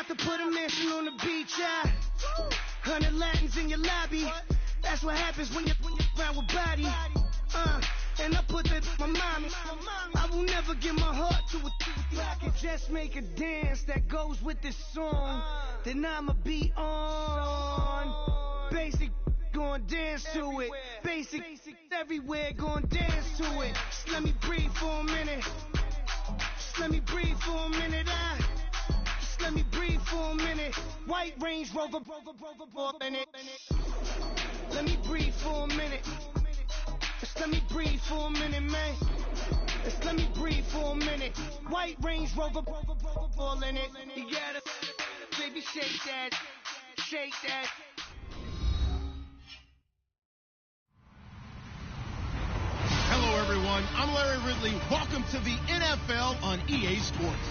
about to put a mansion on the beach, 100 Latins in your lobby. That's what happens when you're around with body. And I put that my mommy. I will never give my heart to it. If I could just make a dance that goes with this song, then I'ma be on. Basic, gon' dance to it. Basic, everywhere, gon' dance to it. Just let me breathe for a minute. Just let me breathe for a minute. Just let me breathe for a minute. White Range Rover, in it. Let me breathe for a minute. Just let me breathe for a minute, man. Just let me breathe for a minute. White Range Rover, all in it. You gotta, baby, shake that, shake that. Hello, everyone. I'm Larry Ridley. Welcome to the NFL on EA Sports.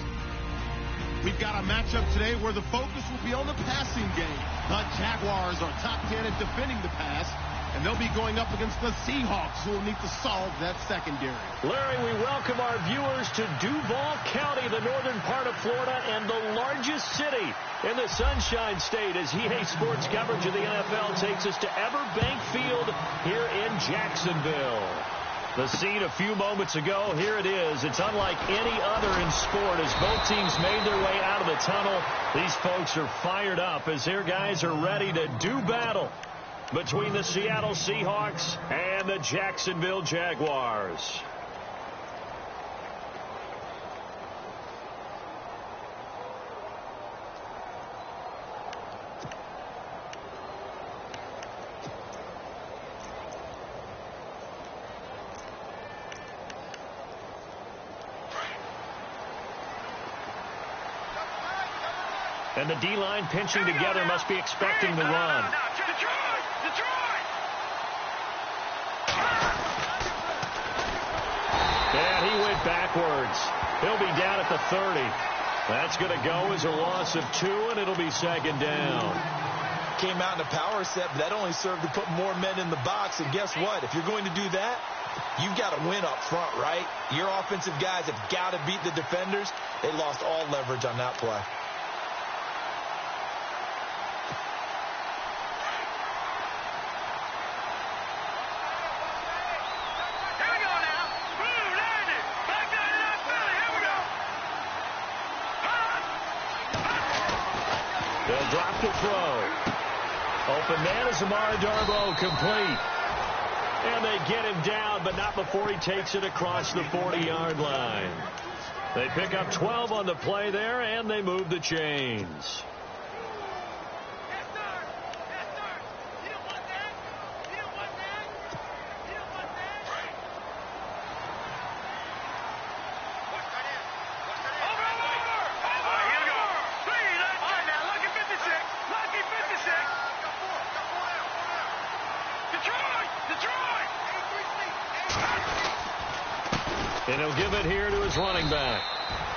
We've got a matchup today where the focus will be on the passing game. The Jaguars are top 10 at defending the pass, and they'll be going up against the Seahawks, who will need to solve that secondary. Larry, we welcome our viewers to Duval County, the northern part of Florida, and the largest city in the Sunshine State, as EA Sports coverage of the NFL takes us to Everbank Field here in Jacksonville. The scene a few moments ago, here it is. It's unlike any other in sport as both teams made their way out of the tunnel. These folks are fired up as their guys are ready to do battle between the Seattle Seahawks and the Jacksonville Jaguars. And the D-line pinching together must be expecting the run. And he went backwards. He'll be down at the 30. That's going to go as a loss of 2, and it'll be second down. Came out in a power set, but that only served to put more men in the box. And guess what? If you're going to do that, you've got to win up front, right? Your offensive guys have got to beat the defenders. They lost all leverage on that play. They'll drop the throw. Open man is Amara Darboh, complete. And they get him down, but not before he takes it across the 40-yard line. They pick up 12 on the play there, and they move the chains. And he'll give it here to his running back.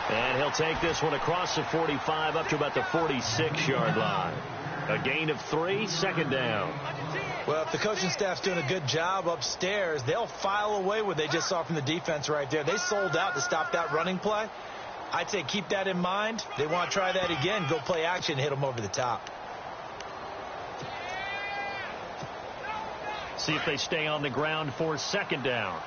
And he'll take this one across the 45 up to about the 46-yard line. A gain of 3, second down. Well, if the coaching staff's doing a good job upstairs, they'll file away what they just saw from the defense right there. They sold out to stop that running play. I'd say keep that in mind. They want to try that again. Go play action, hit them over the top. See if they stay on the ground for second down.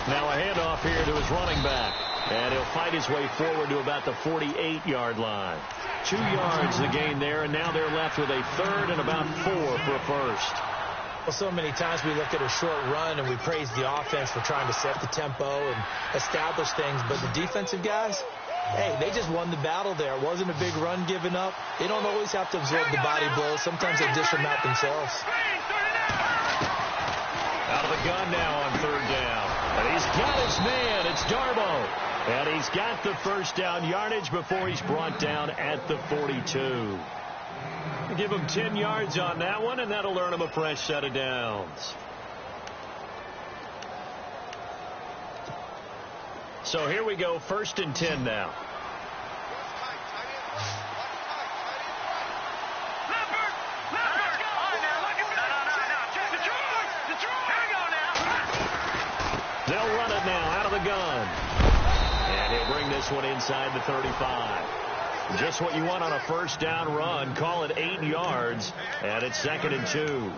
Now a handoff here to his running back. And he'll fight his way forward to about the 48-yard line. 2 yards the gain there, and now they're left with a third and about 4 for a first. Well, so many times we look at a short run and we praise the offense for trying to set the tempo and establish things. But the defensive guys, hey, they just won the battle there. It wasn't a big run given up. They don't always have to absorb the body blows. Sometimes they dish them out themselves. Out of the gun now on third down. And he's got his man. It's Darboh. And he's got the first down yardage before he's brought down at the 42. Give him 10 yards on that one, and that'll earn him a fresh set of downs. So here we go, 1st and 10 now. it now, out of the gun. And he'll bring this one inside the 35. Just what you want on a first down run. Call it 8 yards, and it's 2nd and 2.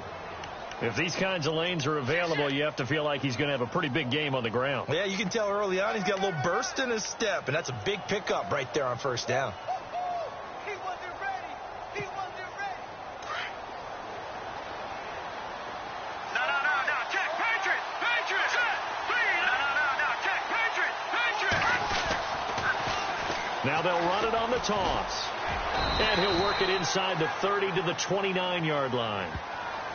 If these kinds of lanes are available, you have to feel like he's going to have a pretty big game on the ground. Yeah, you can tell early on he's got a little burst in his step, and that's a big pickup right there on first down. He wasn't ready. He wasn't ready. No. Check. Patriots. Check. Please. No. Check. Patriots. Now they'll run it on the toss. And he'll work it inside the 30 to the 29-yard line.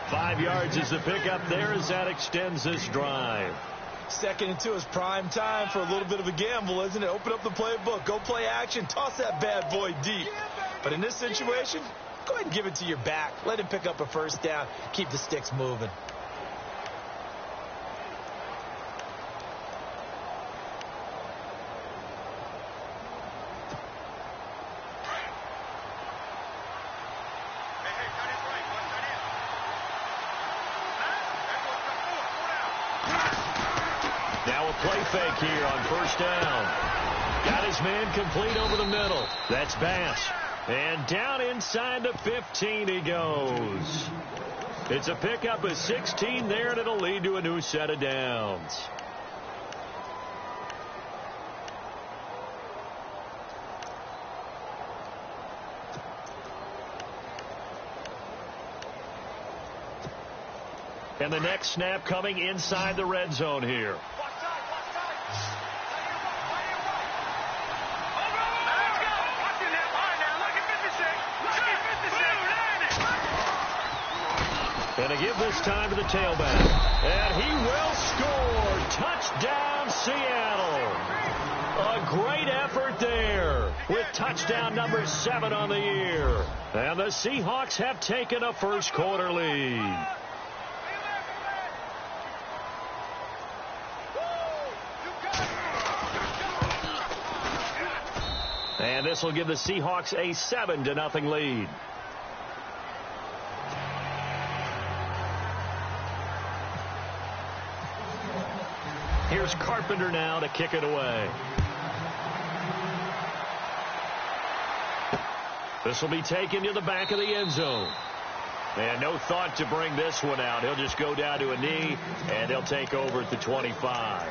5 yards is the pickup there as that extends this drive. 2nd and 2 is prime time for a little bit of a gamble, isn't it? Open up the playbook, go play action, toss that bad boy deep. But in this situation, go ahead and give it to your back. Let him pick up a first down. Keep the sticks moving. Now a play fake here on first down. Got his man complete over the middle. That's Bass. And down inside the 15 he goes. It's a pickup of 16 there, and it'll lead to a new set of downs. And the next snap coming inside the red zone here. And to give this time to the tailback. And he will score. Touchdown, Seattle. A great effort there with touchdown number 7 on the year. And the Seahawks have taken a first quarter lead. And this will give the Seahawks a 7-0 lead. Here's Carpenter now to kick it away. This will be taken to the back of the end zone. And no thought to bring this one out. He'll just go down to a knee, and they'll take over at the 25.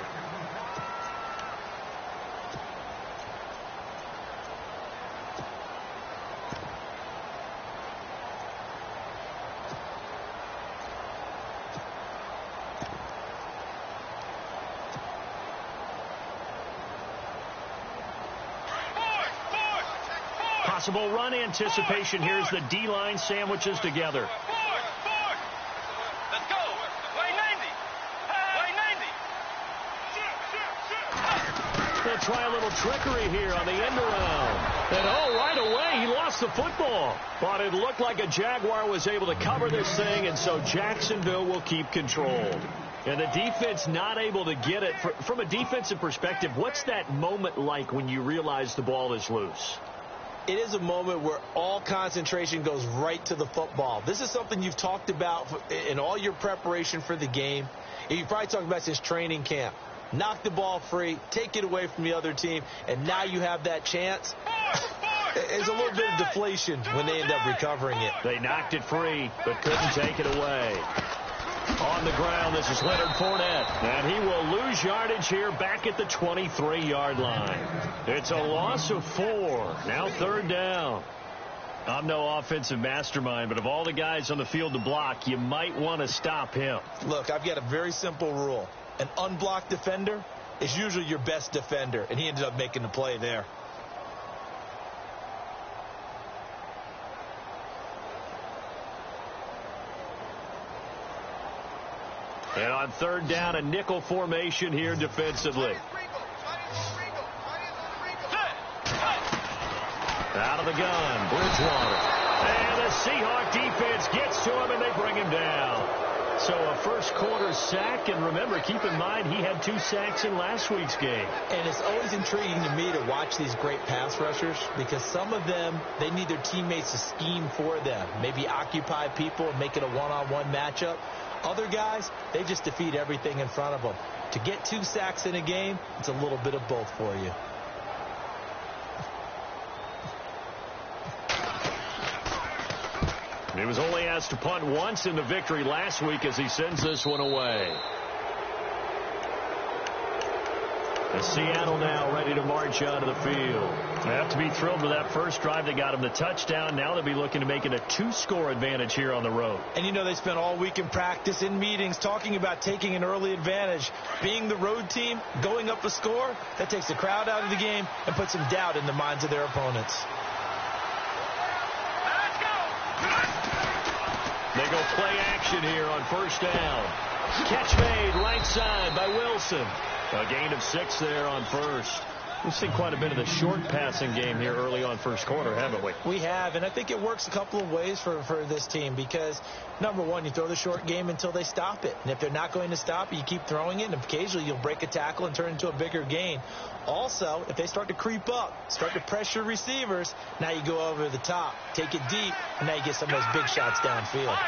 Possible run anticipation. Here's the D-line sandwiches together. Let's go. Way 90. They'll try a little trickery here on the end around. And right away he lost the football. But it looked like a Jaguar was able to cover this thing, and so Jacksonville will keep control. And the defense not able to get it. From a defensive perspective, what's that moment like when you realize the ball is loose? It is a moment where all concentration goes right to the football. This is something you've talked about in all your preparation for the game. You've probably talked about since training camp. Knock the ball free, take it away from the other team, and now you have that chance. There's a little bit of deflation when they end up recovering it. They knocked it free, but couldn't take it away. On the ground, this is Leonard Fournette, and he will lose yardage here back at the 23-yard line. It's a loss of 4. Now 3rd down. I'm no offensive mastermind, but of all the guys on the field to block, you might want to stop him. Look, I've got a very simple rule. An unblocked defender is usually your best defender, and he ended up making the play there. And on 3rd down, a nickel formation here defensively. Out of the gun, Bridgewater. And the Seahawk defense gets to him, and they bring him down. So a first quarter sack, and remember, keep in mind he had 2 sacks in last week's game. And it's always intriguing to me to watch these great pass rushers because some of them, they need their teammates to scheme for them, maybe occupy people and make it a one-on-one matchup. Other guys, they just defeat everything in front of them. To get 2 sacks in a game, it's a little bit of both for you. He was only asked to punt once in the victory last week as he sends this one away. And Seattle now ready to march onto the field. They have to be thrilled with that first drive. They got him the touchdown. Now they'll be looking to make it a 2-score advantage here on the road. And you know, they spent all week in practice, in meetings, talking about taking an early advantage. Being the road team, going up a score, that takes the crowd out of the game and puts some doubt in the minds of their opponents. They go play action here on first down. Catch made right side by Wilson. A gain of 6 there on first. We've seen quite a bit of the short passing game here early on first quarter, haven't we? We have, and I think it works a couple of ways for this team because, number one, you throw the short game until they stop it. And if they're not going to stop it, you keep throwing it, and occasionally you'll break a tackle and turn it into a bigger gain. Also, if they start to creep up, start to pressure receivers, now you go over the top, take it deep, and now you get some of those big shots downfield.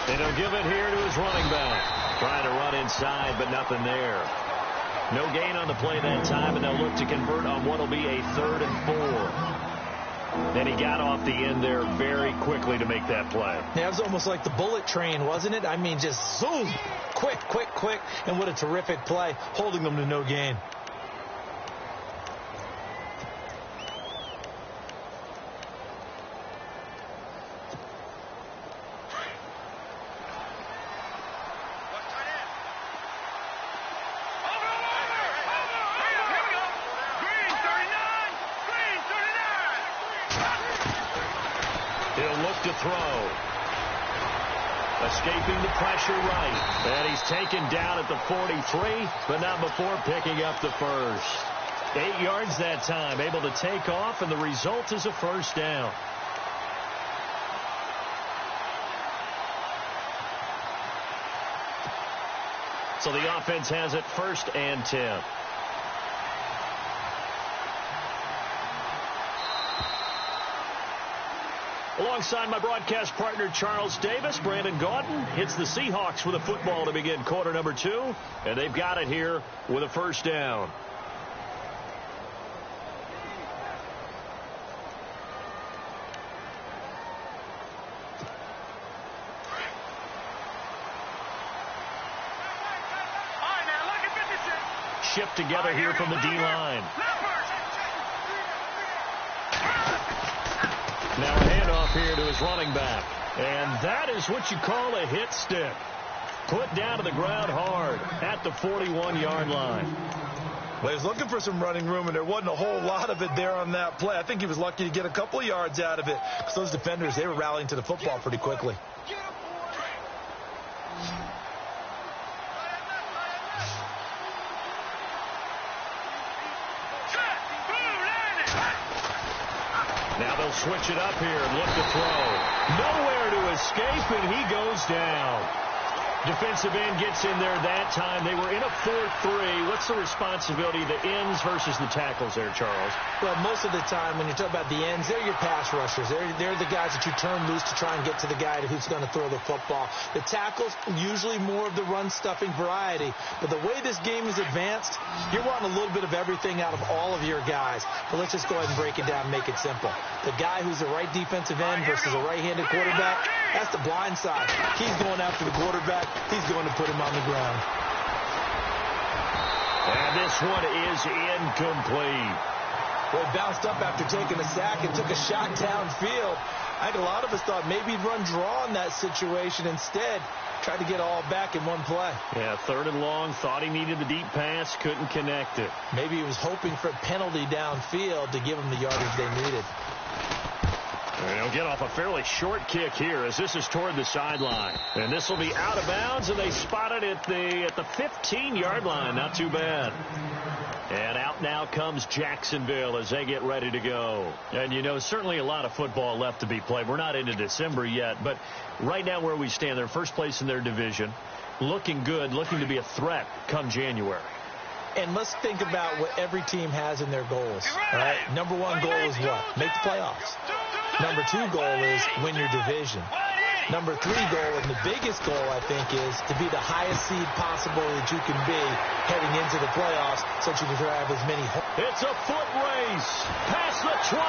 And he'll give it here to his running back. Trying to run inside, but nothing there. No gain on the play that time, and they'll look to convert on what will be a 3rd and 4. And he got off the end there very quickly to make that play. Yeah, it was almost like the bullet train, wasn't it? I mean, just zoom, quick, quick, quick, and what a terrific play, holding them to no gain. To throw. Escaping the pressure right. And he's taken down at the 43, but not before picking up the first. 8 yards that time, able to take off, and the result is a first down. So the offense has it 1st and 10. Alongside my broadcast partner, Charles Davis, Brandon Gaudin hits the Seahawks with a football to begin quarter number 2, and they've got it here with a first down. Shipped together here from the D-line. Now a handoff here to his running back. And that is what you call a hit stick. Put down to the ground hard at the 41-yard line. Well, he was looking for some running room, and there wasn't a whole lot of it there on that play. I think he was lucky to get a couple of yards out of it because those defenders, they were rallying to the football pretty quickly. Now they'll switch it up here and look to throw. Nowhere to escape, and he goes down. Defensive end gets in there that time. They were in a 4-3. What's the responsibility of the ends versus the tackles there, Charles? Well, most of the time when you talk about the ends, they're your pass rushers. They're the guys that you turn loose to try and get to the guy who's going to throw the football. The tackles, usually more of the run-stuffing variety. But the way this game is advanced, you're wanting a little bit of everything out of all of your guys. But let's just go ahead and break it down and make it simple. The guy who's the right defensive end versus a right-handed quarterback, that's the blind side. He's going after the quarterback. He's going to put him on the ground. And this one is incomplete. Well, he bounced up after taking a sack and took a shot downfield. I think a lot of us thought maybe he'd run draw in that situation. Instead, tried to get all back in one play. Yeah, 3rd and long. Thought he needed the deep pass. Couldn't connect it. Maybe he was hoping for a penalty downfield to give him the yardage they needed. And he'll get off a fairly short kick here as this is toward the sideline. And this will be out of bounds, and they spot it at the 15-yard line. Not too bad. And out now comes Jacksonville as they get ready to go. And, you know, certainly a lot of football left to be played. We're not into December yet, but right now where we stand, they're first place in their division, looking good, looking to be a threat come January. And let's think about what every team has in their goals. All right? Number one goal is what? Make the playoffs. Number two goal is win your division. Number three goal, and the biggest goal, I think, is to be the highest seed possible that you can be heading into the playoffs so that you can have as many. It's a foot race. Past the 20.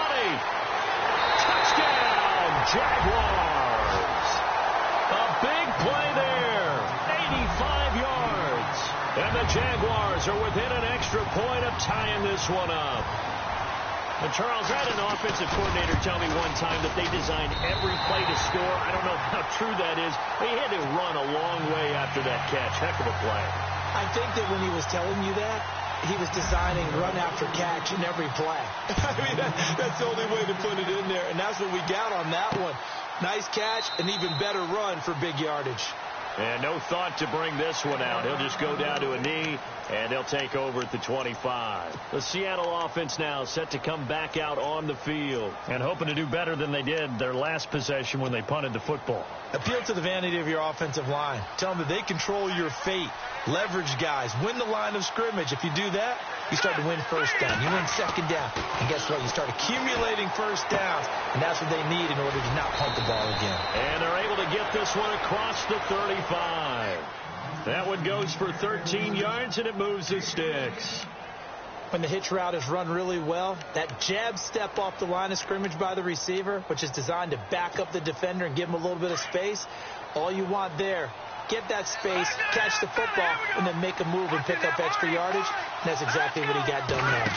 Touchdown, Jaguars. A big play there. 85 yards. And the Jaguars are within an extra point of tying this one up. And Charles, I had an offensive coordinator tell me one time that they designed every play to score. I don't know how true that is. They had to run a long way after that catch. Heck of a play. I think that when he was telling you that, he was designing run after catch in every play. I mean, that's the only way to put it in there. And that's what we got on that one. Nice catch, an even better run for big yardage. And no thought to bring this one out. He'll just go down to a knee, and they'll take over at the 25. The Seattle offense now set to come back out on the field and hoping to do better than they did their last possession when they punted the football. Appeal to the vanity of your offensive line. Tell them that they control your fate. Leverage guys. Win the line of scrimmage. If you do that, you start to win first down. You win second down. And guess what? You start accumulating first downs. And that's what they need in order to not punt the ball again. And they're able to get this one across the 35. That one goes for 13 yards, and it moves the sticks. When the hitch route is run really well, that jab step off the line of scrimmage by the receiver, which is designed to back up the defender and give him a little bit of space, all you want there, get that space, catch the football, and then make a move and pick up extra yardage. And that's exactly what he got done there.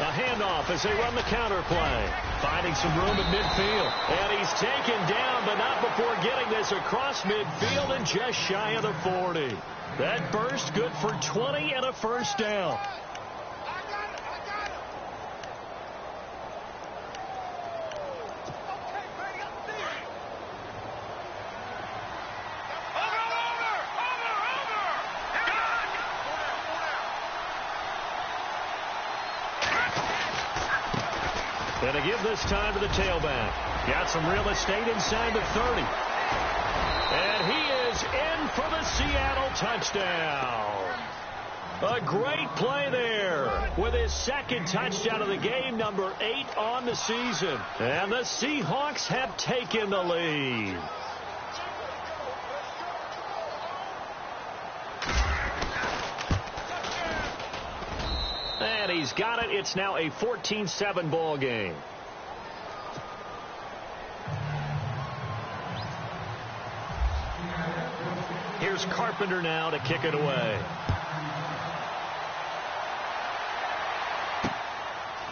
A handoff as they run the counter play. Finding some room at midfield. And he's taken down, but not before getting this across midfield and just shy of the 40. That burst good for 20 and a first down. And to give this time to the tailback. Got some real estate inside the 30. And he is in for the Seattle touchdown. A great play there with his second touchdown of the game, number 8 on the season. And the Seahawks have taken the lead. And he's got it. It's now a 14-7 ball game. Here's Carpenter now to kick it away.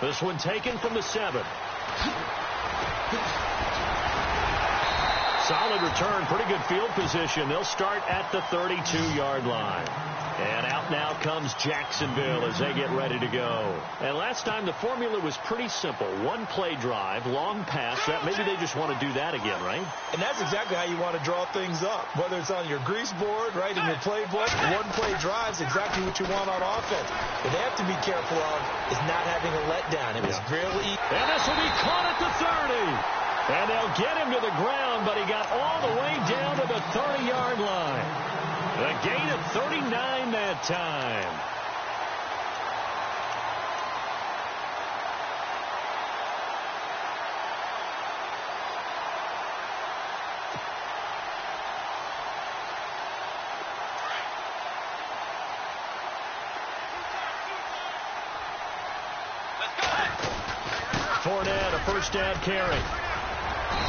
This one taken from the 7. Solid return, pretty good field position. They'll start at the 32-yard line. And out now comes Jacksonville as they get ready to go. And last time the formula was pretty simple. One play drive, long pass. That maybe they just want to do that again, right? And that's exactly how you want to draw things up. Whether it's on your grease board, right, in your playbook, one play drive is exactly what you want on offense. What they have to be careful of is not having a letdown. It was really easy. And this will be caught at the 30. And they'll get him to the ground, but he got all the way down to the 30-yard line. A gain of 39 that time. Fournette, a first down carry.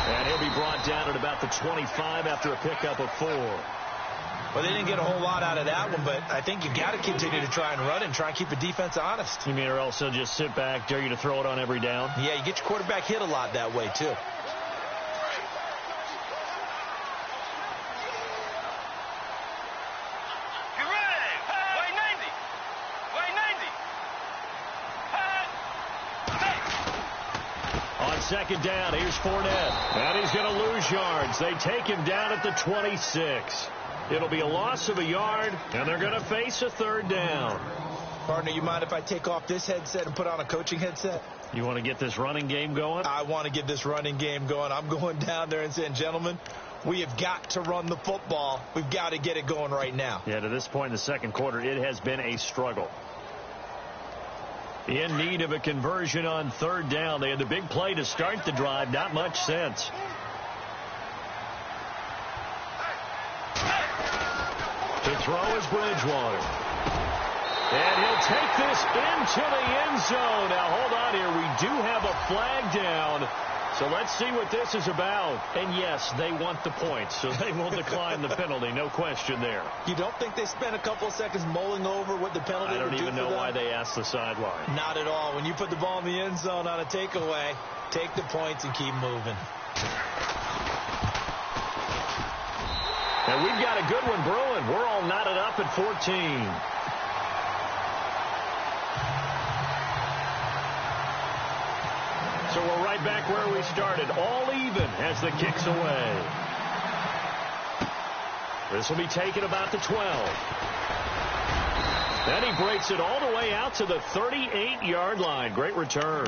And he'll be brought down at about the 25 after a pickup of 4. Well, they didn't get a whole lot out of that one, but I think you got to continue to try and run and try and keep the defense honest. You mean or else they'll just sit back, dare you to throw it on every down? Yeah, you get your quarterback hit a lot that way, too. On second down, here's Fournette. And he's going to lose yards. They take him down at the 26. It'll be a loss of a yard, and they're going to face a third down. Partner, you mind if I take off this headset and put on a coaching headset? You want to get this running game going? I want to get this running game going. I'm going down there and saying, gentlemen, we have got to run the football. We've got to get it going right now. Yeah, to this point in the second quarter, it has been a struggle. In need of a conversion on third down. They had the big play to start the drive. Not much sense. To throw is Bridgewater. And he'll take this into the end zone. Now, hold on here. We do have a flag down. So let's see what this is about. And, yes, they want the points, so they will decline the penalty. No question there. You don't think they spent a couple of seconds mulling over what the penalty would do? I don't even know why they asked the sideline. Not at all. When you put the ball in the end zone on a takeaway, take the points and keep moving. And we've got a good one brewing. We're all knotted up at 14. So we're right back where we started, all even as the kick's away. This will be taken about the 12. Then he breaks it all the way out to the 38-yard line. Great return.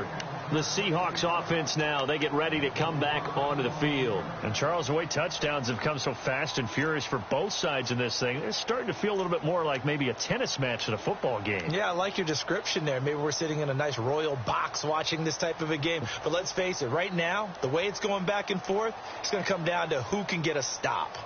The Seahawks offense now, they get ready to come back onto the field. And Charles, the way touchdowns have come so fast and furious for both sides in this thing, it's starting to feel a little bit more like maybe a tennis match than a football game. Yeah, I like your description there. Maybe we're sitting in a nice royal box watching this type of a game. But let's face it, right now, the way it's going back and forth, it's going to come down to who can get a stop.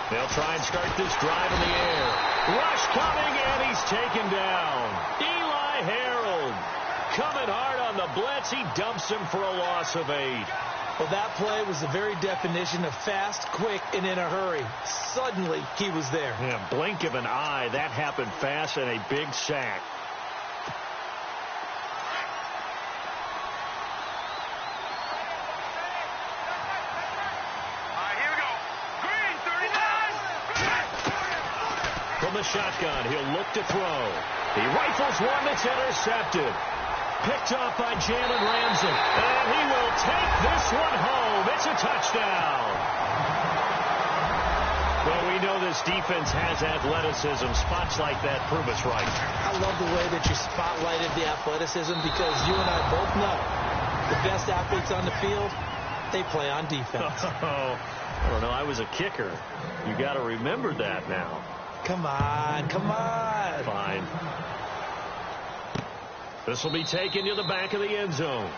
They'll try and start this drive in the air. Rush coming, and he's taken down. Eli Harold coming hard on the blitz. He dumps him for a loss of 8. Well, that play was the very definition of fast, quick, and in a hurry. Suddenly, he was there. Yeah, blink of an eye. That happened fast and a big sack. From the shotgun, he'll look to throw. He rifles one that's intercepted. Picked off by Jalen Ramsey. And he will take this one home. It's a touchdown. Well, we know this defense has athleticism. Spots like that prove us right. I love the way that you spotlighted the athleticism because you and I both know the best athletes on the field, they play on defense. Oh, I don't know. I was a kicker. You got to remember that now. Come on, come on. Fine. This will be taken to the back of the end zone.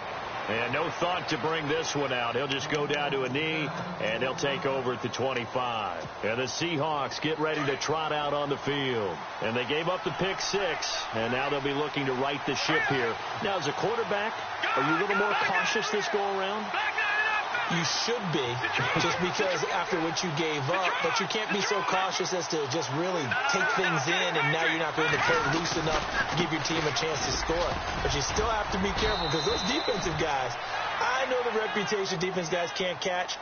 And no thought to bring this one out. He'll just go down to a knee, and he'll take over at the 25. And the Seahawks get ready to trot out on the field. And they gave up the pick 6, and now they'll be looking to right the ship here. Now, as a quarterback, are you a little more cautious this go-around? You should be, just because after what you gave up, but you can't be so cautious as to just really take things in, and now you're not going to play loose enough to give your team a chance to score. But you still have to be careful because those defensive guys, I know the reputation defense guys can't catch.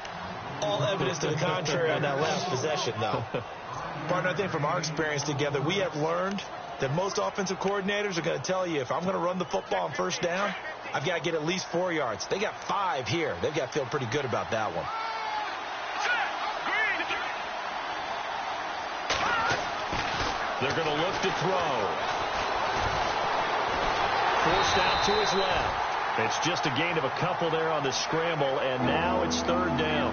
All evidence to the contrary on that last possession, though. Partner, I think from our experience together, we have learned that most offensive coordinators are going to tell you if I'm going to run the football on first down, I've got to get at least 4 yards. They got 5 here. They've got to feel pretty good about that one. They're going to look to throw. Forced out to his left. It's just a gain of a couple there on the scramble, and now it's third down.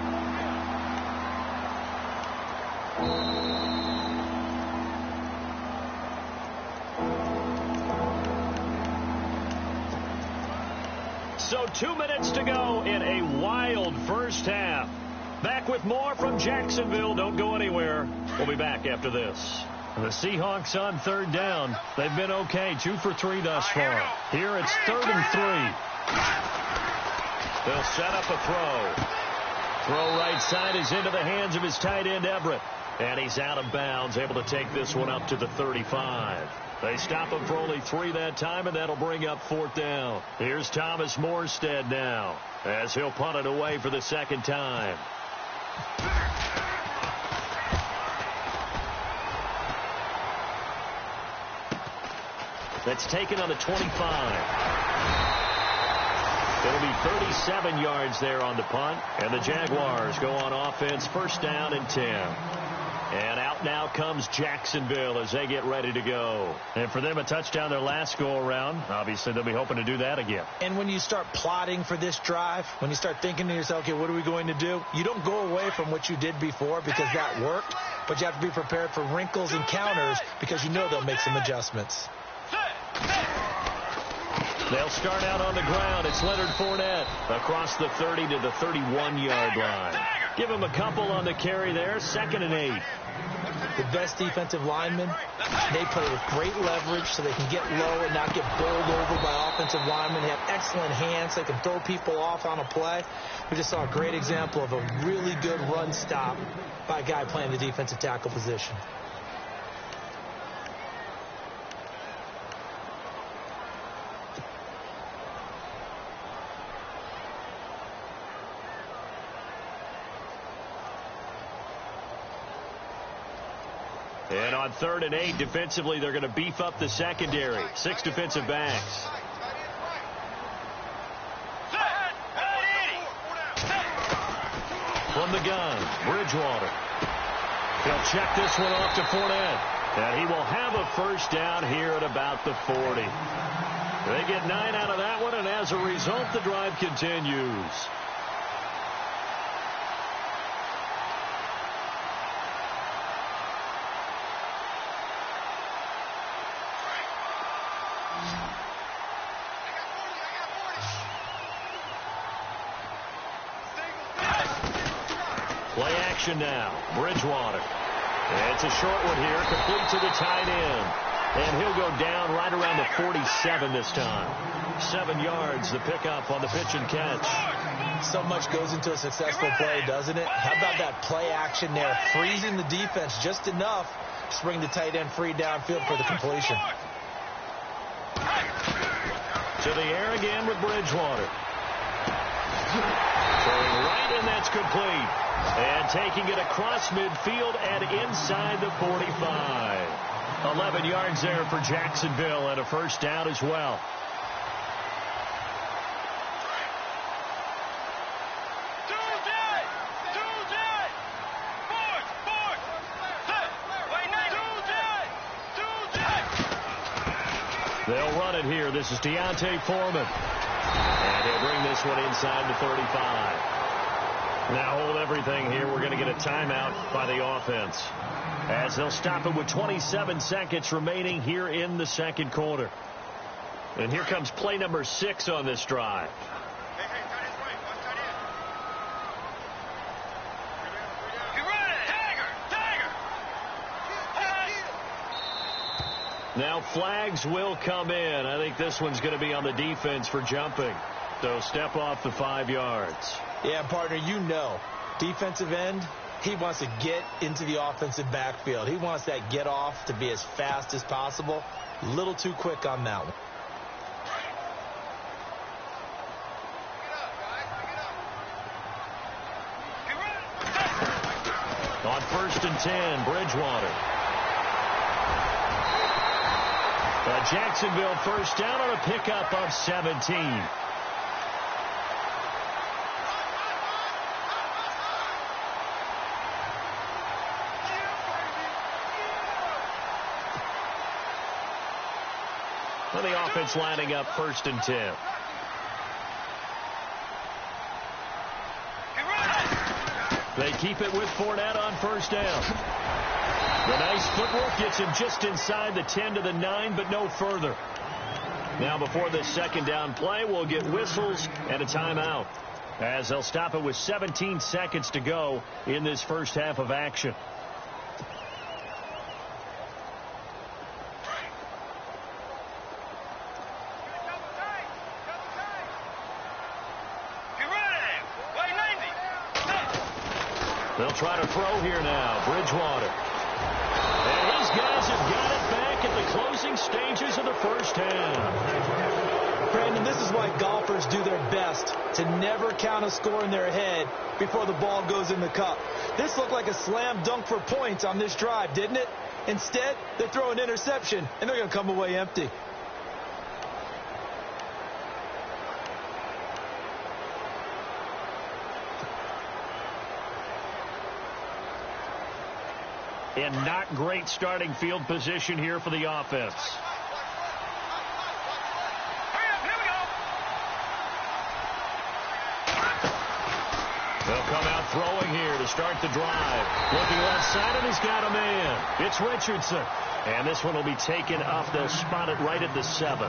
So 2 minutes to go in a wild first half. Back with more from Jacksonville. Don't go anywhere. We'll be back after this. The Seahawks on third down. They've been okay. 2 for 3 thus far. Here it's 3rd and 3. They'll set up a throw. Throw right side is into the hands of his tight end, Everett. And he's out of bounds, able to take this one up to the 35. They stop him for only 3 that time, and that'll bring up 4th down. Here's Thomas Morstead now, as he'll punt it away for the 2nd time. That's taken on the 25. It'll be 37 yards there on the punt, and the Jaguars go on offense, 1st down and 10. And out now comes Jacksonville as they get ready to go. And for them, a touchdown their last go-around. Obviously, they'll be hoping to do that again. And when you start plotting for this drive, when you start thinking to yourself, okay, what are we going to do? You don't go away from what you did before because that worked, but you have to be prepared for wrinkles and counters because you know they'll make some adjustments. They'll start out on the ground. It's Leonard Fournette across the 30 to the 31-yard line. Give him a couple on the carry there. 2nd and 8. The best defensive linemen, they play with great leverage so they can get low and not get bowled over by offensive linemen. They have excellent hands. They can throw people off on a play. We just saw a great example of a really good run stop by a guy playing the defensive tackle position. And on 3rd and 8, defensively, they're going to beef up the secondary. 6 defensive backs. From the gun, Bridgewater. He'll check this one off to Fournette. And he will have a 1st down here at about the 40. They get 9 out of that one, and as a result, the drive continues. Play action now. Bridgewater. It's a short one here, complete to the tight end. And he'll go down right around the 47 this time. 7 yards, the pickup on the pitch and catch. So much goes into a successful play, doesn't it? How about that play action there? Freezing the defense just enough to bring the tight end free downfield for the completion. To the air again with Bridgewater. Throwing right, and that's complete. And taking it across midfield and inside the 45. 11 yards there for Jacksonville and a 1st down as well. They'll run it here. This is Deontay Foreman. And he'll bring this one inside the 35. Now hold everything here. We're going to get a timeout by the offense, as they'll stop it with 27 seconds remaining here in the 2nd quarter. And here comes play number 6 on this drive. Now flags will come in. I think this one's going to be on the defense for jumping. So step off the 5 yards. Yeah, partner, you know, defensive end, he wants to get into the offensive backfield. He wants that get off to be as fast as possible. A little too quick on that one. On 1st and 10, Bridgewater. Jacksonville 1st down on a pickup of 17. Well, the offense lining up 1st and 10. They keep it with Fournette on 1st down. The nice footwork gets him just inside the 10 to the 9, but no further. Now before this 2nd down play, we'll get whistles and a timeout, as they'll stop it with 17 seconds to go in this 1st half of action. They'll They'll try to throw here now. Bridgewater. And his guys have got it back at the closing stages of the first half. Brandon, this is why golfers do their best to never count a score in their head before the ball goes in the cup. This looked like a slam dunk for points on this drive, didn't it? Instead, they throw an interception, and they're going to come away empty. And not great starting field position here for the offense. They'll come out throwing here to start the drive. Looking left side, and he's got a man. It's Richardson. And this one will be taken up. They'll spot it right at the 7.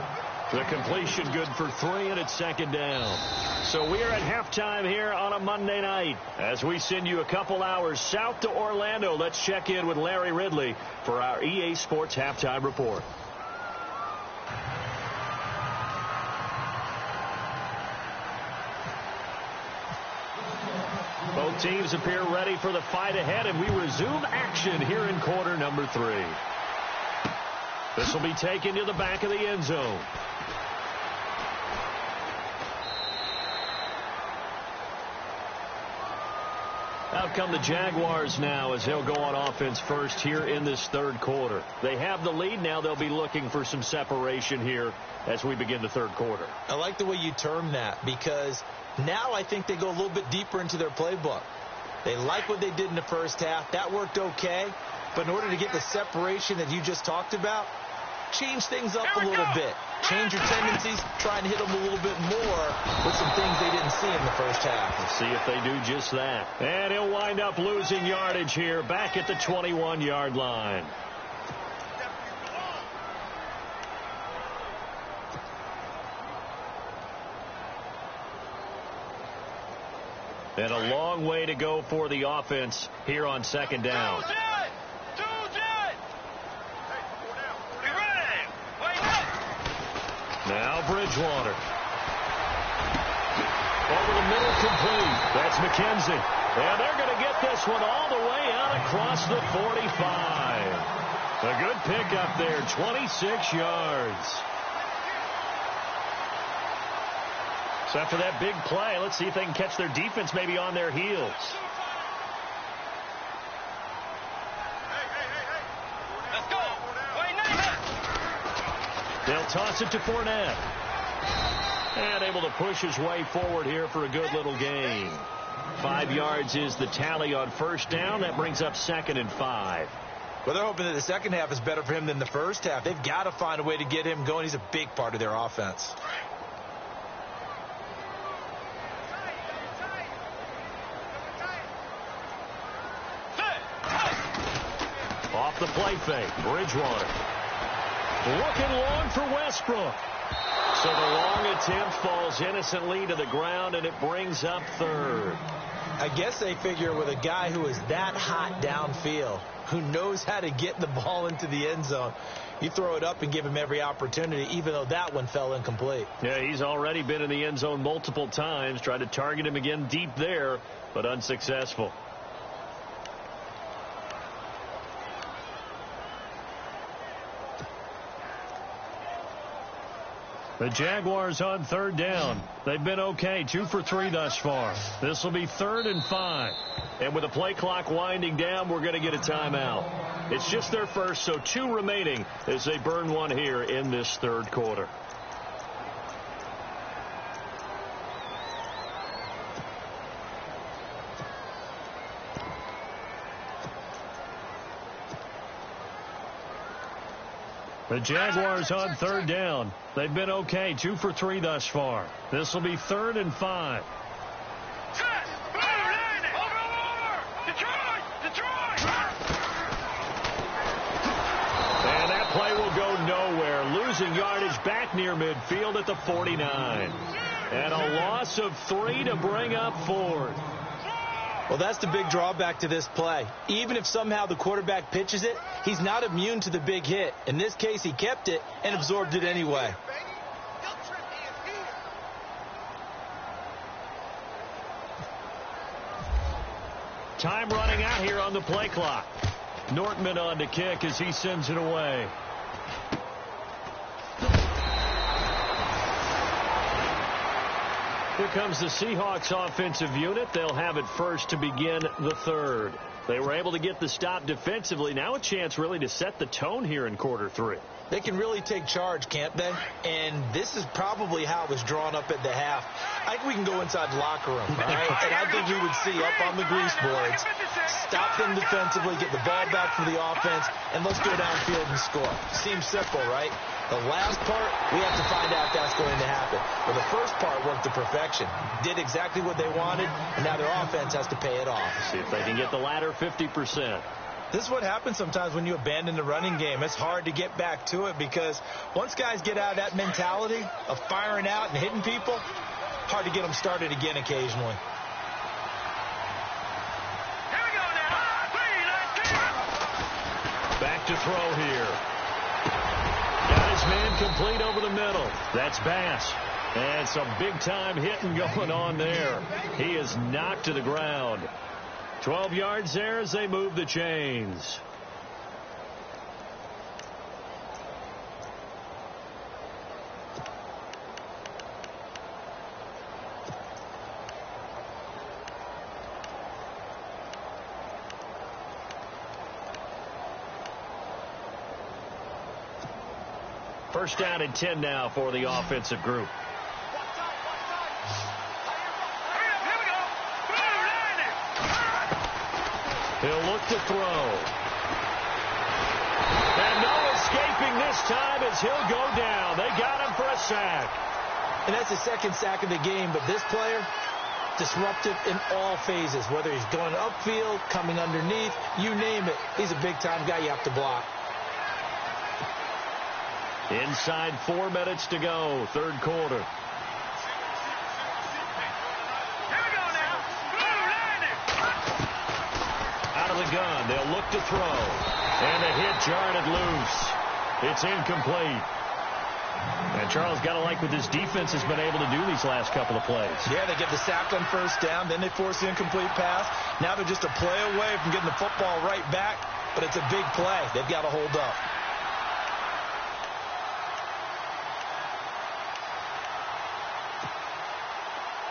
The completion good for 3, and it's second down. So we are at halftime here on a Monday night. As we send you a couple hours south to Orlando, let's check in with Larry Ridley for our EA Sports Halftime Report. Both teams appear ready for the fight ahead, and we resume action here in quarter number 3. This will be taken to the back of the end zone. Out come the Jaguars now as they'll go on offense first here in this third quarter. They have the lead. Now they'll be looking for some separation here as we begin the third quarter. I like the way you term that, because now I think they go a little bit deeper into their playbook. They like what they did in the first half. That worked okay. But in order to get the separation that you just talked about, change things up a little bit. Change your tendencies. Try and hit them a little bit more with some things they didn't see in the first half. Let's see if they do just that. And he'll wind up losing yardage here back at the 21-yard line. And a long way to go for the offense here on second down. Now Bridgewater. Over the middle, complete. That's McKenzie. And they're going to get this one all the way out across the 45. A good pickup there, 26 yards. So after that big play, let's see if they can catch their defense maybe on their heels. They'll toss it to Fournette. And able to push his way forward here for a good little gain. 5 yards is the tally on first down. That brings up 2nd and 5. Well, they're hoping that the second half is better for him than the first half. They've got to find a way to get him going. He's a big part of their offense. Off the play fake, Bridgewater. Looking long for Westbrook. So the long attempt falls innocently to the ground, and it brings up 3rd. I guess they figure with a guy who is that hot downfield, who knows how to get the ball into the end zone, you throw it up and give him every opportunity, even though that one fell incomplete. Yeah, he's already been in the end zone multiple times. Tried to target him again deep there, but unsuccessful. The Jaguars on 3rd down. They've been okay, 2 for 3 thus far. This will be 3rd and 5. And with the play clock winding down, we're going to get a timeout. It's just their first, so 2 remaining as they burn one here in this third quarter. The Jaguars on 3rd down. They've been okay, 2 for 3 thus far. This will be 3rd and 5. And that play will go nowhere. Losing yardage back near midfield at the 49. And a loss of 3 to bring up 4th. Well, that's the big drawback to this play. Even if somehow the quarterback pitches it, he's not immune to the big hit. In this case, he kept it and absorbed it anyway. Time running out here on the play clock. Nortman on to kick as he sends it away. Here comes the Seahawks offensive unit. They'll have it first to begin the third. They were able to get the stop defensively. Now a chance really to set the tone here in quarter three. They can really take charge, can't they? And this is probably how it was drawn up at the half. I think we can go inside the locker room, all right? And I think we would see up on the grease boards, stop them defensively, get the ball back for the offense, and let's go downfield and score. Seems simple, right? The last part, we have to find out if that's going to happen. But the first part worked to perfection. Did exactly what they wanted, and now their offense has to pay it off. See if they can get the latter 50%. This is what happens sometimes when you abandon the running game. It's hard to get back to it because once guys get out of that mentality of firing out and hitting people, hard to get them started again occasionally. Here we go now. 3, 19. Back to throw here. Got his man complete over the middle. That's Bass. And some big-time hitting going on there. He is knocked to the ground. 12 yards there as they move the chains. First down and 10 now for the offensive group. He'll look to throw. And no escaping this time as he'll go down. They got him for a sack. And that's the second sack of the game, but this player, disruptive in all phases, whether he's going upfield, coming underneath, you name it. He's a big-time guy you have to block. Inside 4 minutes to go, third quarter. Out of the gun, they'll look to throw. And a hit jarred loose. It's incomplete. And Charles, got to like what this defense has been able to do these last couple of plays. Yeah, they get the sack on first down, then they force the incomplete pass. Now they're just a play away from getting the football right back, but it's a big play. They've got to hold up.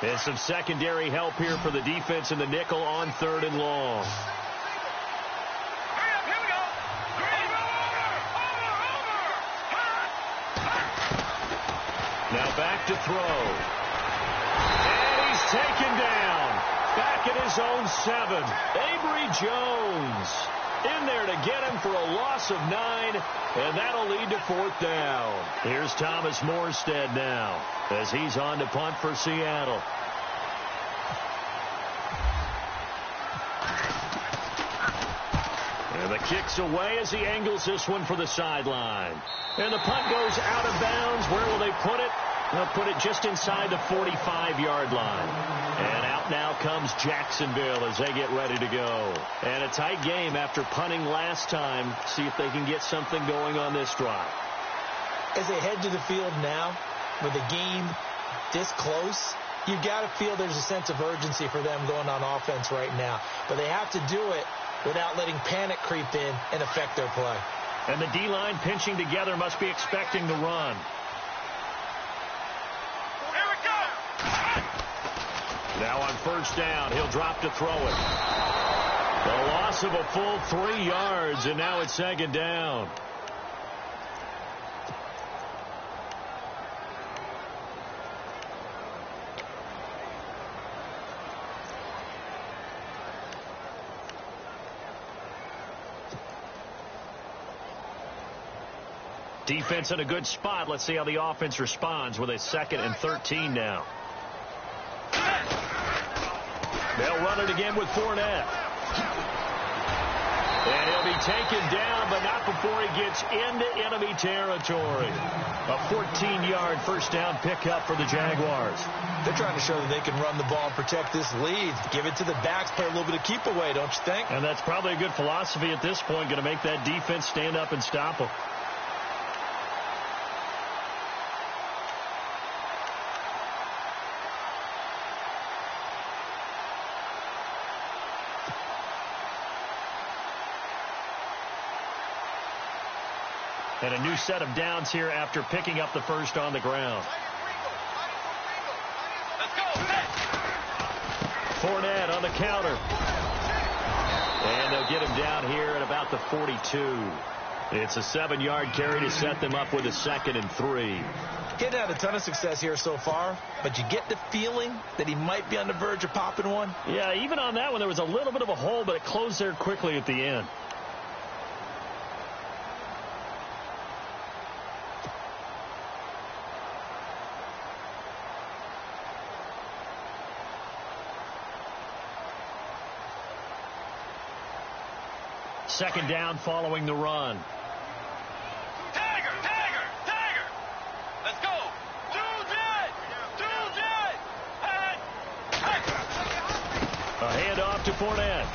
And some secondary help here for the defense in the nickel on 3rd and long. Now back to throw. And he's taken down. Back at his own 7. Avery Jones in there to get him for a loss of 9. And that'll lead to 4th down. Here's Thomas Morstead now as he's on to punt for Seattle. And the kick's away as he angles this one for the sideline. And the punt goes out of bounds. Where will they put it? They'll put it just inside the 45-yard line. And out now comes Jacksonville as they get ready to go. And a tight game after punting last time. See if they can get something going on this drive. As they head to the field now, with the game this close, you've got to feel there's a sense of urgency for them going on offense right now. But they have to do it without letting panic creep in and affect their play. And the D-line pinching together must be expecting the run. Here we go. Now on first down, he'll drop to throw it. The loss of a full 3 yards, and now it's 2nd down. Defense in a good spot. Let's see how the offense responds with a 2nd and 13 now. They'll run it again with Fournette. And he'll be taken down, but not before he gets into enemy territory. A 14-yard first down pickup for the Jaguars. They're trying to show that they can run the ball and protect this lead. Give it to the backs, play a little bit of keep away, don't you think? And that's probably a good philosophy at this point, going to make that defense stand up and stop them. And a new set of downs here after picking up the first on the ground. Let's go. Fournette on the counter. And they'll get him down here at about the 42. It's a 7-yard carry to set them up with a 2nd and 3. He hasn't had a ton of success here so far, but you get the feeling that he might be on the verge of popping one. Yeah, even on that one, there was a little bit of a hole, but it closed there quickly at the end. Second down following the run. Tiger. Let's go. Do that. A handoff to Fournette.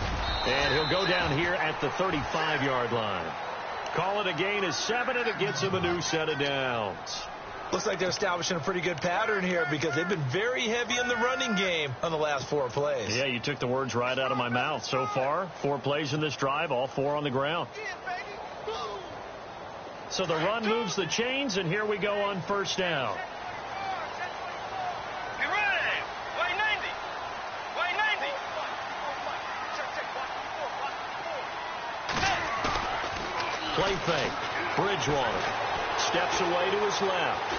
And he'll go down here at the 35-yard line. Call it a gain of 7, and it gets him a new set of downs. Looks like they're establishing a pretty good pattern here because they've been very heavy in the running game on the last 4 plays. Yeah, you took the words right out of my mouth. So far, 4 plays in this drive, all 4 on the ground. So the run moves the chains, and here we go on first down. Get ready. Way 90. Play fake. Bridgewater steps away to his left.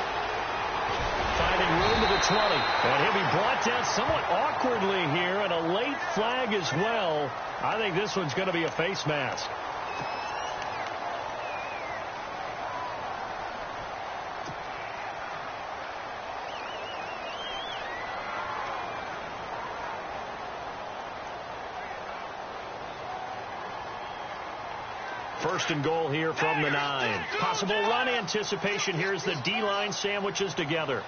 Finding room to the 20. And he'll be brought down somewhat awkwardly here, and a late flag as well. I think this one's going to be a face mask. First and goal here from the 9. Possible run anticipation here as the D-line sandwiches together.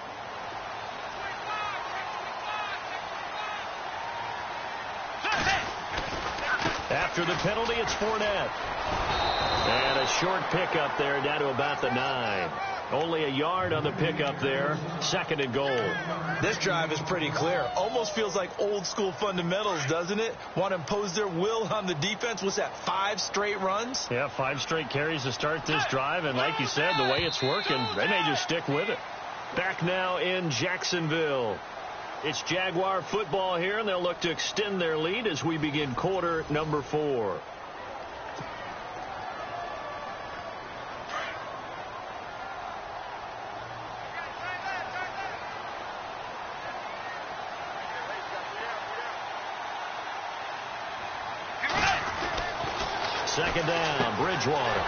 After the penalty, it's Fournette. And a short pickup there down to about the 9. Only a yard on the pickup there. Second and goal. This drive is pretty clear. Almost feels like old school fundamentals, doesn't it? Want to impose their will on the defense. What's that, 5 straight runs? Yeah, 5 straight carries to start this drive. And like you said, the way it's working, they may just stick with it. Back now in Jacksonville. It's Jaguar football here, and they'll look to extend their lead as we begin quarter number 4. Second down, Bridgewater.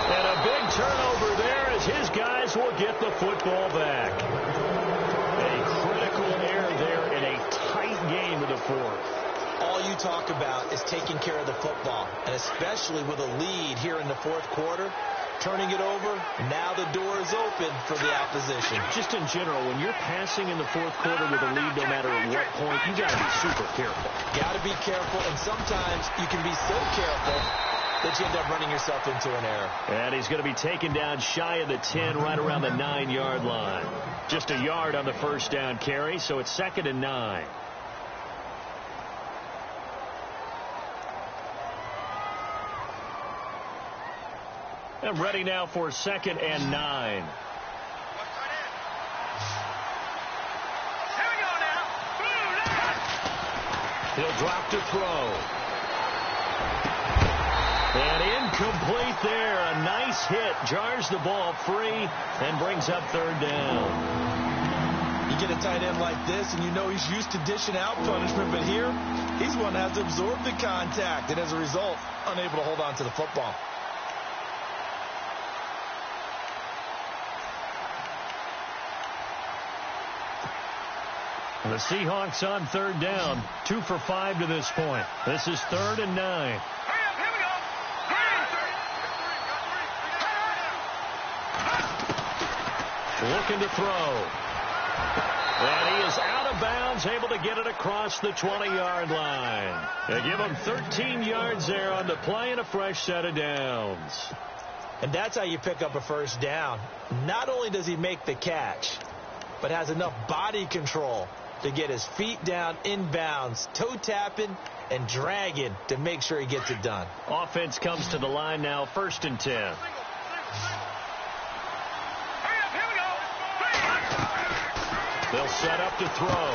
And a big turnover there as his guys will get the football back. A critical error there in a tight game of the 4th. All you talk about is taking care of the football, and especially with a lead here in the 4th quarter. Turning it over, now the door is open for the opposition. Just in general, when you're passing in the 4th quarter with a lead, no matter at what point, you got to be super careful. Got to be careful, and sometimes you can be so careful that you end up running yourself into an error. And he's going to be taken down shy of the 10, right around the 9-yard line. Just a yard on the first down carry, so it's 2nd and 9. And ready now for 2nd and 9. Here we go now. He'll drop to throw. And incomplete there. A nice hit. Jars the ball free and brings up 3rd down. You get a tight end like this, and you know he's used to dishing out punishment, but here, he's one that has to absorb the contact, and as a result, unable to hold on to the football. The Seahawks on 3rd down. 2 for 5 to this point. This is 3rd and 9. Hurry up, here we go. Looking to throw. And he is out of bounds, able to get it across the 20-yard line. They give him 13 yards there on the play and a fresh set of downs. And that's how you pick up a first down. Not only does he make the catch, but has enough body control to get his feet down inbounds, toe tapping, and dragging to make sure he gets it done. Offense comes to the line now, 1st and 10. Hurry up, here we go. They'll set up to throw.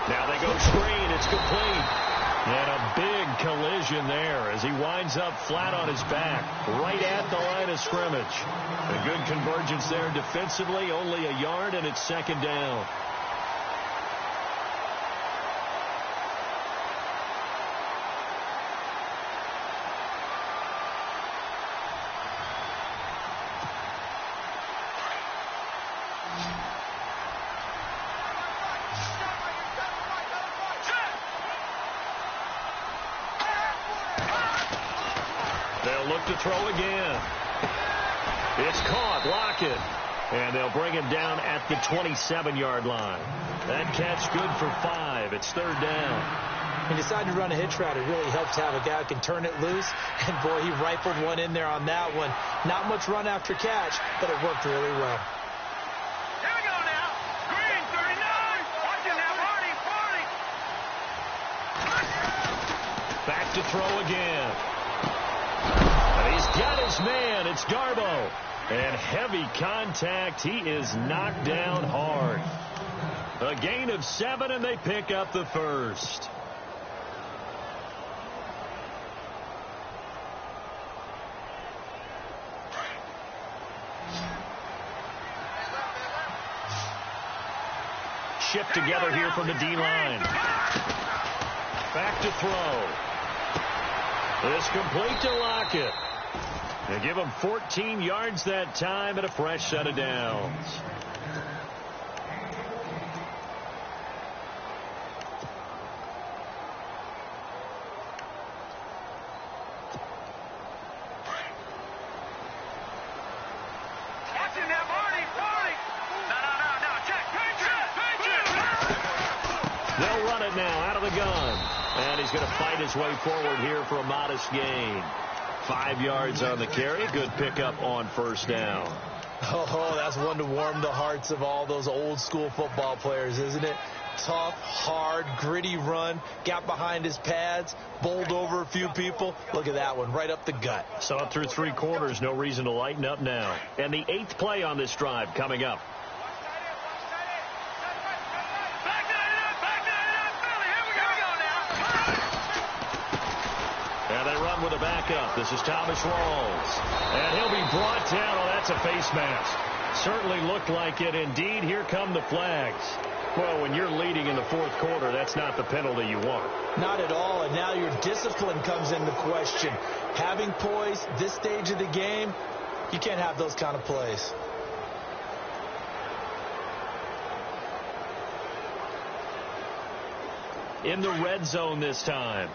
Now they go screen. It's complete. And a big collision there as he winds up flat on his back, right at the line of scrimmage. A good convergence there defensively, only a yard, and it's 2nd down. They'll look to throw again. It's caught. Lockett. And they'll bring him down at the 27-yard line. That catch good for 5. It's 3rd down. He decided to run a hitch route. It really helps to have a guy who can turn it loose. And, boy, he rifled one in there on that one. Not much run after catch, but it worked really well. Here we go now. Green, 39. Watching now, Marty. Back to throw again. And he's got his man. It's Darbo. And heavy contact. He is knocked down hard. A gain of 7, and they pick up the 1st. Shipped together here from the D-line. Back to throw. It's complete to Lockett. They give him 14 yards that time and a fresh set of downs. Watching now, Marty. No, check. They'll run it now out of the gun. And he's going to fight his way forward here for a modest gain. 5 yards on the carry. Good pickup on 1st down. Oh, that's one to warm the hearts of all those old school football players, isn't it? Tough, hard, gritty run. Got behind his pads, bowled over a few people. Look at that one, right up the gut. Saw it through 3 quarters. No reason to lighten up now. And the 8th play on this drive coming up. And they run with a backup. This is Thomas Rawls. And he'll be brought down. Oh, that's a face mask. Certainly looked like it. Indeed, here come the flags. Well, when you're leading in the 4th quarter, that's not the penalty you want. Not at all, and now your discipline comes into question. Having poise this stage of the game, you can't have those kind of plays. In the red zone this time.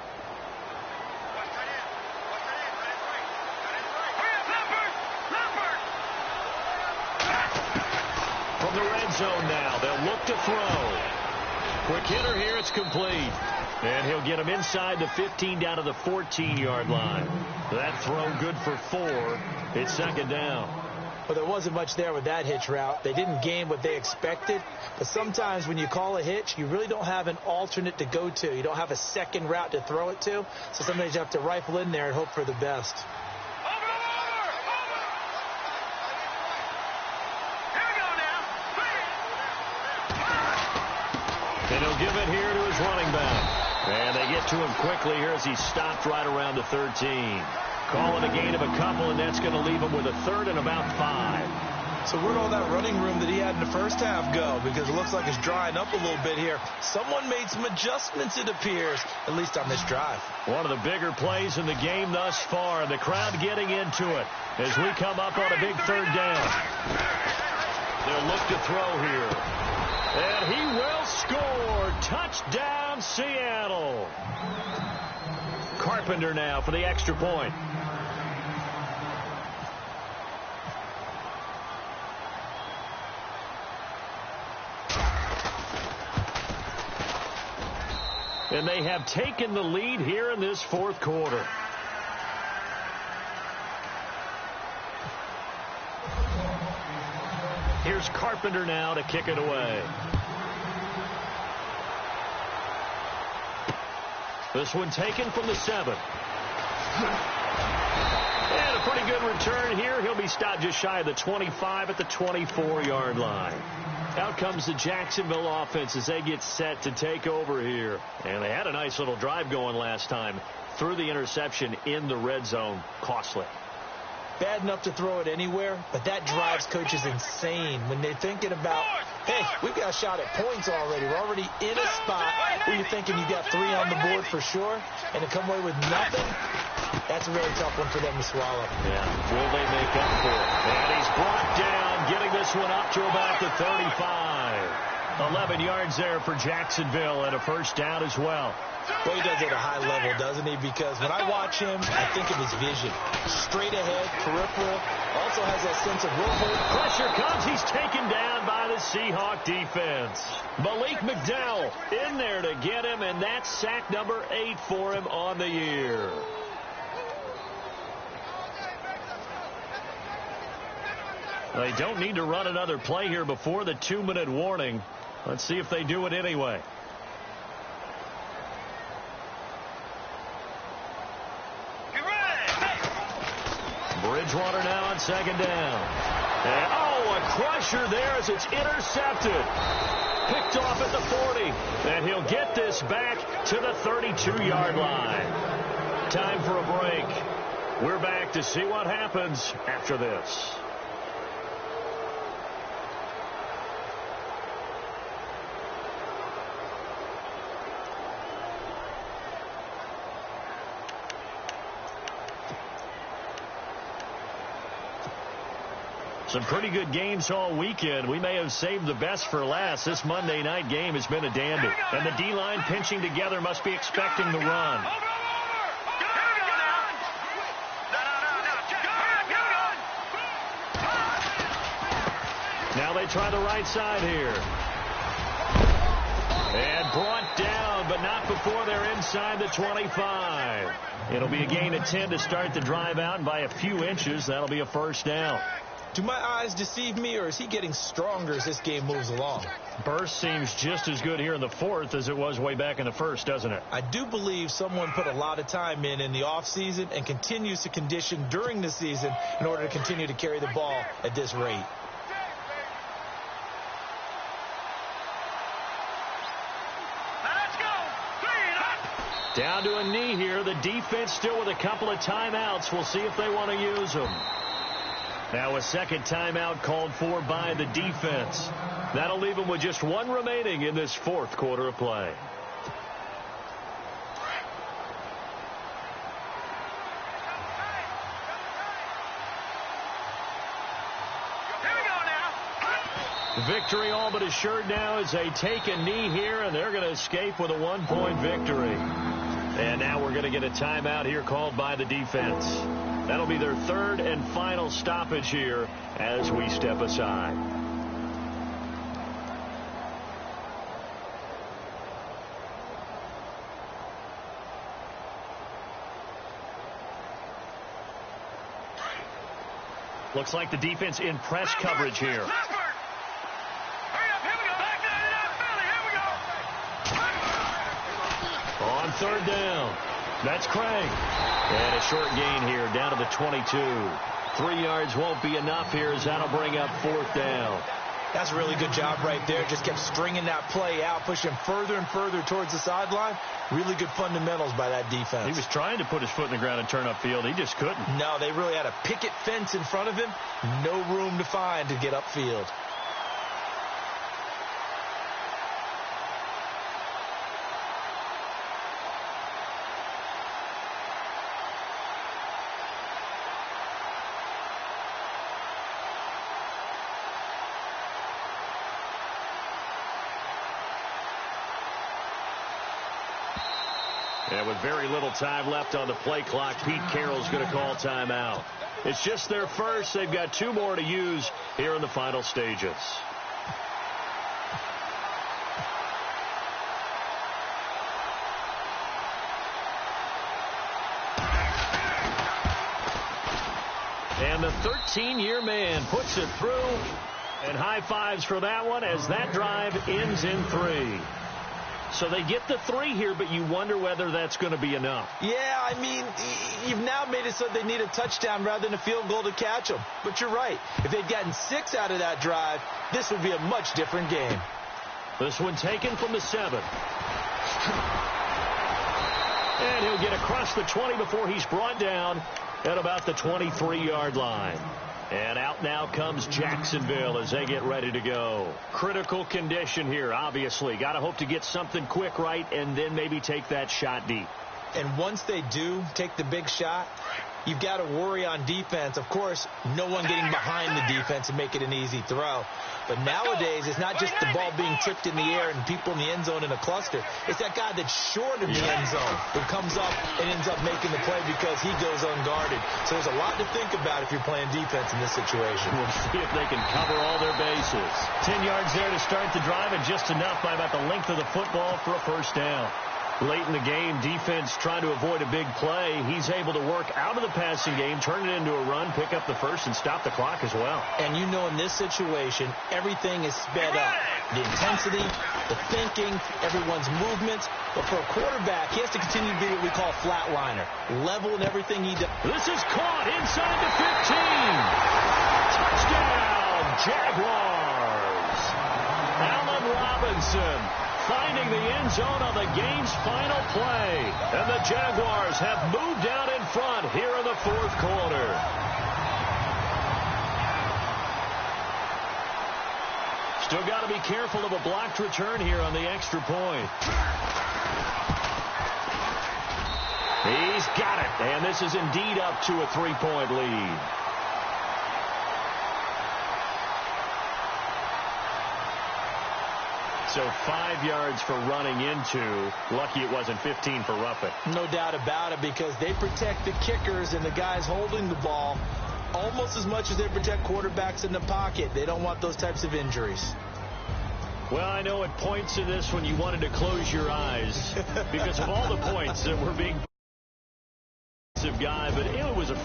From the red zone now, they'll look to throw. Quick hitter here, it's complete. And he'll get him inside the 15 down to the 14-yard line. That throw good for 4. It's 2nd down. Well, there wasn't much there with that hitch route. They didn't gain what they expected. But sometimes when you call a hitch, you really don't have an alternate to go to. You don't have a second route to throw it to. So sometimes you have to rifle in there and hope for the best. And he'll give it here to his running back. And they get to him quickly here as he stopped right around the 13. Calling a gain of a couple, and that's going to leave him with a 3rd and about 5. So where'd all that running room that he had in the first half go? Because it looks like it's drying up a little bit here. Someone made some adjustments, it appears, at least on this drive. One of the bigger plays in the game thus far, and the crowd getting into it as we come up on a big 3rd down. They'll look to throw here. And he will score. Touchdown, Seattle. Carpenter now for the extra point. And they have taken the lead here in this 4th quarter. Here's Carpenter now to kick it away. This one taken from the 7. And a pretty good return here. He'll be stopped just shy of the 25 at the 24-yard line. Out comes the Jacksonville offense as they get set to take over here. And they had a nice little drive going last time. Threw the interception in the red zone. Costly. Bad enough to throw it anywhere, but that drives coaches insane when they're thinking about, hey, we've got a shot at points already. We're already in a spot where you're thinking you got 3 on the board for sure, and to come away with nothing, that's a really tough one for them to swallow. Yeah, will they make up for it? And he's brought down, getting this one up to about the 35. 11 yards there for Jacksonville and a first down as well. Well, he does it at a high level, doesn't he? Because when I watch him, I think of his vision. Straight ahead, peripheral. Also has that sense of will hold. Pressure comes. He's taken down by the Seahawk defense. Malik McDowell in there to get him, and that's sack number 8 for him on the year. They don't need to run another play here before the 2-minute warning. Let's see if they do it anyway. Bridgewater now on second down. And, a crusher there as it's intercepted. Picked off at the 40. And he'll get this back to the 32-yard line. Time for a break. We're back to see what happens after this. Some pretty good games all weekend. We may have saved the best for last. This Monday night game has been a dandy. And the D-line pinching together must be expecting the run. Now they try the right side here. And brought down, but not before they're inside the 25. It'll be a gain of 10 to start the drive out, and by a few inches, that'll be a first down. Do my eyes deceive me, or is he getting stronger as this game moves along? Burst seems just as good here in the 4th as it was way back in the 1st, doesn't it? I do believe someone put a lot of time in the offseason and continues to condition during the season in order to continue to carry the ball at this rate. Down to a knee here. The defense still with a couple of timeouts. We'll see if they want to use them. Now a second timeout called for by the defense. That'll leave them with just 1 remaining in this 4th quarter of play. Victory all but assured now as they take a knee here, and they're going to escape with a 1-point victory. And now we're going to get a timeout here called by the defense. That'll be their 3rd and final stoppage here as we step aside. Looks like the defense in press coverage here. On 3rd down. That's Craig. And a short gain here down to the 22. 3 yards won't be enough here as that'll bring up 4th down. That's a really good job right there. Just kept stringing that play out, pushing further and further towards the sideline. Really good fundamentals by that defense. He was trying to put his foot in the ground and turn upfield. He just couldn't. No, they really had a picket fence in front of him. No room to find to get upfield. And with very little time left on the play clock, Pete Carroll's going to call timeout. It's just their first. They've got 2 more to use here in the final stages. And the 13-year man puts it through. And high fives for that one as that drive ends in 3. So they get the 3 here, but you wonder whether that's going to be enough. Yeah, I mean, you've now made it so they need a touchdown rather than a field goal to catch them. But you're right. If they'd gotten 6 out of that drive, this would be a much different game. This one taken from the 7. And he'll get across the 20 before he's brought down at about the 23-yard line. And out now comes Jacksonville as they get ready to go. Critical condition here, obviously. Got to hope to get something quick right and then maybe take that shot deep. And once they do take the big shot, you've got to worry on defense. Of course, no one getting behind the defense and make it an easy throw. But nowadays, it's not just the ball being tipped in the air and people in the end zone in a cluster. It's that guy that's short of the end zone who comes up and ends up making the play because he goes unguarded. So there's a lot to think about if you're playing defense in this situation. We'll see if they can cover all their bases. 10 yards there to start the drive and just enough by about the length of the football for a first down. Late in the game, defense trying to avoid a big play. He's able to work out of the passing game, turn it into a run, pick up the first, and stop the clock as well. And you know in this situation, everything is sped up. The intensity, the thinking, everyone's movements. But for a quarterback, he has to continue to be what we call a flatliner. Level in everything he does. This is caught inside the 15. Touchdown, Jaguars. Allen Robinson finding the end zone on the game's final play. And the Jaguars have moved out in front here in the 4th quarter. Still got to be careful of a blocked return here on the extra point. He's got it. And this is indeed up to a 3-point lead. So 5 yards for running into. Lucky it wasn't 15 for roughing. No doubt about it, because they protect the kickers and the guys holding the ball almost as much as they protect quarterbacks in the pocket. They don't want those types of injuries. Well, I know at points in this when you wanted to close your eyes because of all the points that were being guy, but it was a